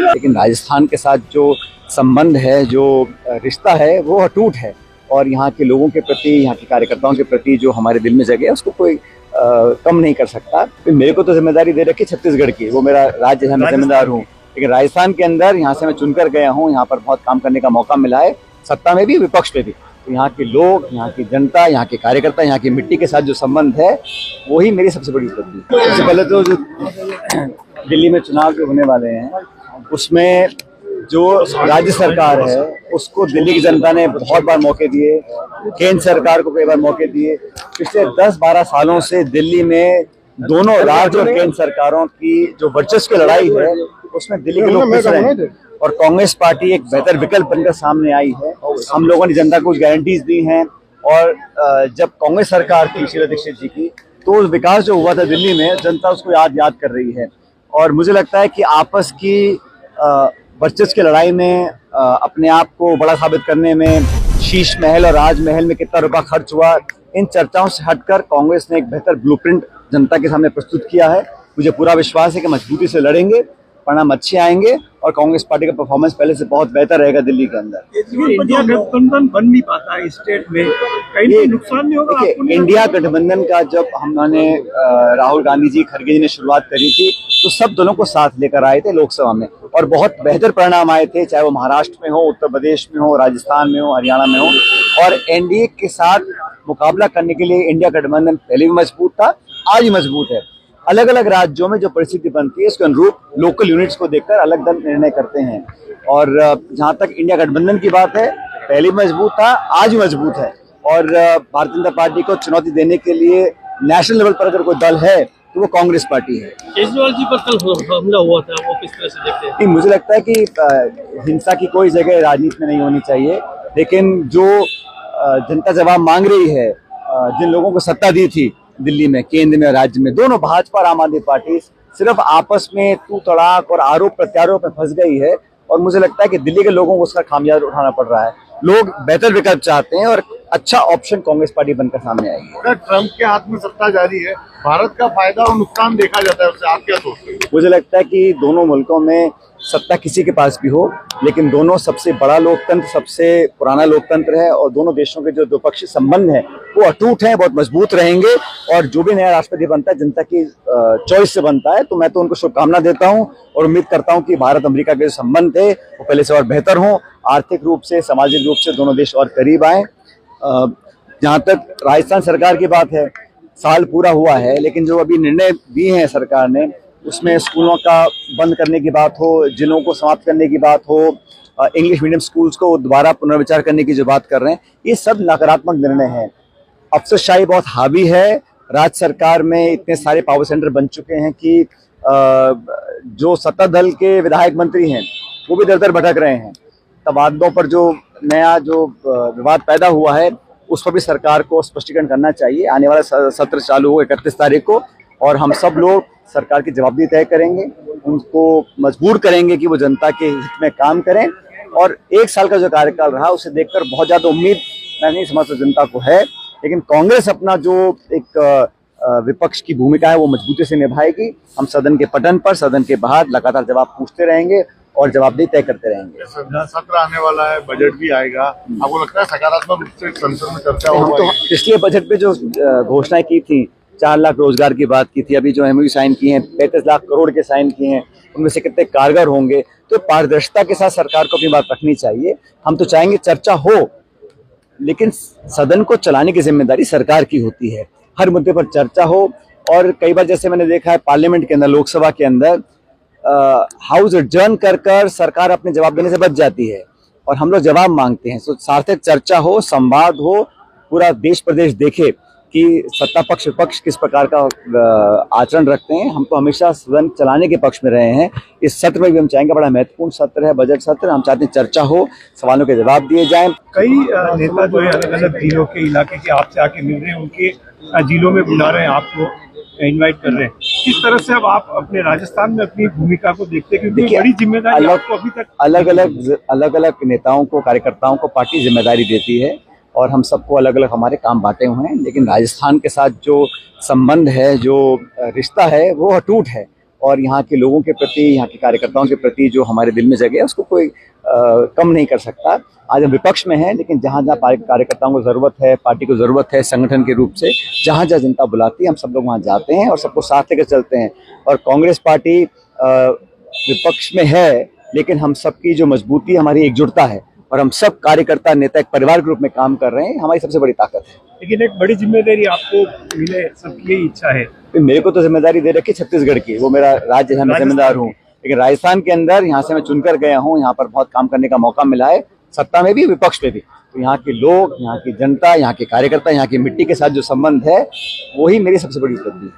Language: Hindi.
लेकिन राजस्थान के साथ जो संबंध है, जो रिश्ता है, वो अटूट है और यहाँ के लोगों के प्रति, यहाँ के कार्यकर्ताओं के प्रति जो हमारे दिल में जगह है उसको कोई कम नहीं कर सकता। तो मेरे को तो जिम्मेदारी दे रखी छत्तीसगढ़ की, वो मेरा राज्य है, मैं जिम्मेदार हूँ। लेकिन राजस्थान के अंदर यहाँ से मैं चुनकर गया हूँ, यहाँ पर बहुत काम करने का मौका मिला है, सत्ता में भी विपक्ष में भी। तो यहाँ के लोग, यहाँ की जनता, यहाँ के कार्यकर्ता, यहाँ की मिट्टी के साथ जो संबंध है वही मेरी सबसे बड़ी उपलब्धि है। सबसे पहले तो जो दिल्ली में चुनाव जो होने वाले हैं उसमें जो राज्य सरकार है उसको दिल्ली की जनता ने बहुत बार मौके दिए, केंद्र सरकार को कई बार मौके दिए। पिछले 10-12 सालों से दिल्ली में दोनों राज्य और केंद्र सरकारों की जो वर्चस्व की लड़ाई है उसमें दिल्ली के लोग पिस रहे हैं और कांग्रेस पार्टी एक बेहतर विकल्प बनकर सामने आई है। हम लोगों ने जनता को कुछ गारंटीज दी हैं और जब कांग्रेस सरकार थी शीला दीक्षित जी की तो विकास जो हुआ था दिल्ली में जनता उसको याद कर रही है। और मुझे लगता है कि आपस की वर्चस्व की लड़ाई में अपने आप को बड़ा साबित करने में शीश महल और राजमहल में कितना रुपया खर्च हुआ, इन चर्चाओं से हटकर कांग्रेस ने एक बेहतर ब्लूप्रिंट जनता के सामने प्रस्तुत किया है। मुझे पूरा विश्वास है कि मजबूती से लड़ेंगे, परिणाम अच्छे आएंगे और कांग्रेस पार्टी का परफॉर्मेंस पहले से बहुत बेहतर रहेगा दिल्ली के अंदर। इंडिया गठबंधन बन नहीं पाता है स्टेट में, कहीं नुकसान नहीं होगा? इंडिया गठबंधन का जब हमने राहुल गांधी जी, खड़गे जी ने शुरुआत करी थी तो सब दलों को साथ लेकर आए थे लोकसभा में और बहुत बेहतर परिणाम आए थे, चाहे वो महाराष्ट्र में हो, उत्तर प्रदेश में हो, राजस्थान में हो, हरियाणा में हो। और एनडीए के साथ मुकाबला करने के लिए इंडिया गठबंधन पहले भी मजबूत था, आज भी मजबूत है। अलग अलग राज्यों में जो परिस्थिति बनती है उसके अनुरूप लोकल यूनिट्स को देखकर अलग दल निर्णय करते हैं। और जहां तक इंडिया गठबंधन की बात है, पहले भी मजबूत था, आज भी मजबूत है। और भारतीय जनता पार्टी को चुनौती देने के लिए नेशनल लेवल पर अगर कोई दल है तो वो कांग्रेस पार्टी है। केजरीवाल जी पर कल हमला हुआ था, वो किस तरह से देखते हैं? मुझे लगता है कि हिंसा की कोई जगह राजनीति में नहीं होनी चाहिए, लेकिन जो जनता जवाब मांग रही है, जिन लोगों को सत्ता दी थी दिल्ली में, केंद्र में और राज्य में, दोनों भाजपा और आम आदमी पार्टी सिर्फ आपस में तू तड़ाक और आरोप प्रत्यारोप में फंस गई है और मुझे लगता है कि दिल्ली के लोगों को उसका खामियाजा उठाना पड़ रहा है। लोग बेहतर विकल्प चाहते हैं और अच्छा ऑप्शन कांग्रेस पार्टी बनकर सामने आएगी। अगर ट्रंप के हाथ में सत्ता जारी है, भारत का फायदा और नुकसान देखा जाता है, उससे आप क्या सोचते हैं? मुझे लगता है कि दोनों मुल्कों में सत्ता किसी के पास भी हो, लेकिन दोनों सबसे बड़ा लोकतंत्र, सबसे पुराना लोकतंत्र है और दोनों देशों के जो द्विपक्षीय संबंध हैं वो अटूट हैं, बहुत मजबूत रहेंगे। और जो भी नया राष्ट्रपति बनता है जनता की चॉइस से बनता है, तो मैं तो उनको शुभकामना देता हूं और उम्मीद करता हूं कि भारत अमेरिका के जो संबंध थे वो पहले से और बेहतर हों, आर्थिक रूप से, सामाजिक रूप से दोनों देश और करीब आए। जहां तक राजस्थान सरकार की बात है, साल पूरा हुआ है लेकिन जो अभी निर्णय दिए हैं सरकार ने उसमें स्कूलों का बंद करने की बात हो, जिलों को समाप्त करने की बात हो, इंग्लिश मीडियम स्कूल्स को दोबारा पुनर्विचार करने की जो बात कर रहे हैं, ये सब नकारात्मक निर्णय हैं। अफसरशाही बहुत हावी है, राज्य सरकार में इतने सारे पावर सेंटर बन चुके हैं कि जो सत्ता दल के विधायक मंत्री हैं वो भी दर दर भटक रहे हैं। तबादलों पर जो नया जो विवाद पैदा हुआ है उस पर भी सरकार को स्पष्टीकरण करना चाहिए। आने वाला सत्र चालू हो 31 तारीख को और हम सब लोग सरकार की जवाबदेही तय करेंगे, उनको मजबूर करेंगे कि वो जनता के हित में काम करें। और 1 साल का जो कार्यकाल रहा उसे देखकर बहुत ज्यादा उम्मीद मैं नहीं समझता जनता को है, लेकिन कांग्रेस अपना जो एक विपक्ष की भूमिका है वो मजबूती से निभाएगी। हम सदन के पटन पर, सदन के बाहर लगातार जवाब पूछते रहेंगे और जवाबदेही तय करते रहेंगे। सत्र आने वाला है, बजट भी आएगा, आपको लगता है सकारात्मक रूप से संसद में चर्चा होगा? तो पिछले बजट पे जो घोषणाएं की थी, 4 लाख रोजगार की बात की थी, अभी जो एमओयू साइन किए हैं 35 लाख करोड़ के साइन किए हैं, उनमें से कितने कारगर होंगे? तो पारदर्शिता के साथ सरकार को अपनी बात रखनी चाहिए। हम तो चाहेंगे चर्चा हो, लेकिन सदन को चलाने की जिम्मेदारी सरकार की होती है। हर मुद्दे पर चर्चा हो और कई बार जैसे मैंने देखा है पार्लियामेंट के अंदर, लोकसभा के अंदर हाउस एडजर्न कर सरकार अपने जवाब देने से बच जाती है और हम लोग जवाब मांगते हैं। तो सार्थक चर्चा हो, संवाद हो, पूरा देश प्रदेश देखे कि सत्ता पक्ष विपक्ष किस प्रकार का आचरण रखते हैं। हम तो हमेशा सदन चलाने के पक्ष में रहे हैं। इस सत्र में भी हम चाहेंगे, बड़ा महत्वपूर्ण सत्र है बजट सत्र, हम चाहते हैं चर्चा हो, सवालों के जवाब दिए जाएं। कई नेता जो है अलग अलग जिलों के इलाके के आपसे आके मिल रहे हैं, उनके जिलों में बुला रहे हैं, आपको इनवाइट कर रहे हैं। किस तरह से अब आप अपने राजस्थान में अपनी भूमिका को देखते हैं, क्योंकि बड़ी जिम्मेदारी आपको अभी तक अलग अलग नेताओं को, कार्यकर्ताओं को पार्टी जिम्मेदारी देती है और हम सबको अलग अलग हमारे काम बांटे हुए हैं, लेकिन राजस्थान के साथ जो संबंध है, जो रिश्ता है, वो अटूट है। और यहाँ के लोगों के प्रति, यहाँ के कार्यकर्ताओं के प्रति जो हमारे दिल में जगह है, उसको कोई कम नहीं कर सकता। आज हम विपक्ष में हैं, लेकिन जहाँ जहाँ कार्यकर्ताओं को ज़रूरत है, पार्टी को ज़रूरत है, संगठन के रूप से जहाँ जहाँ जनता बुलाती है, हम सब लोग वहाँ जाते हैं और सबको साथ लेकर चलते हैं। और कांग्रेस पार्टी विपक्ष में है, लेकिन हम सबकी जो मजबूती, हमारी एकजुटता है और हम सब कार्यकर्ता नेता एक परिवार के रूप में काम कर रहे हैं, हमारी सबसे बड़ी ताकत है। लेकिन एक बड़ी जिम्मेदारी आपको मिले, सबकी यही इच्छा है। मेरे को तो जिम्मेदारी दे रखी छत्तीसगढ़ की, वो मेरा राज्य है, मैं जिम्मेदार हूँ। लेकिन राजस्थान के अंदर यहाँ से मैं चुनकर गया हूँ, यहाँ पर बहुत काम करने का मौका मिला है, सत्ता में भी विपक्ष में भी। तो यहाँ के लोग, यहाँ की जनता, यहाँ के कार्यकर्ता, यहाँ की मिट्टी के साथ जो संबंध है, वही मेरी सबसे बड़ी उपलब्धि है।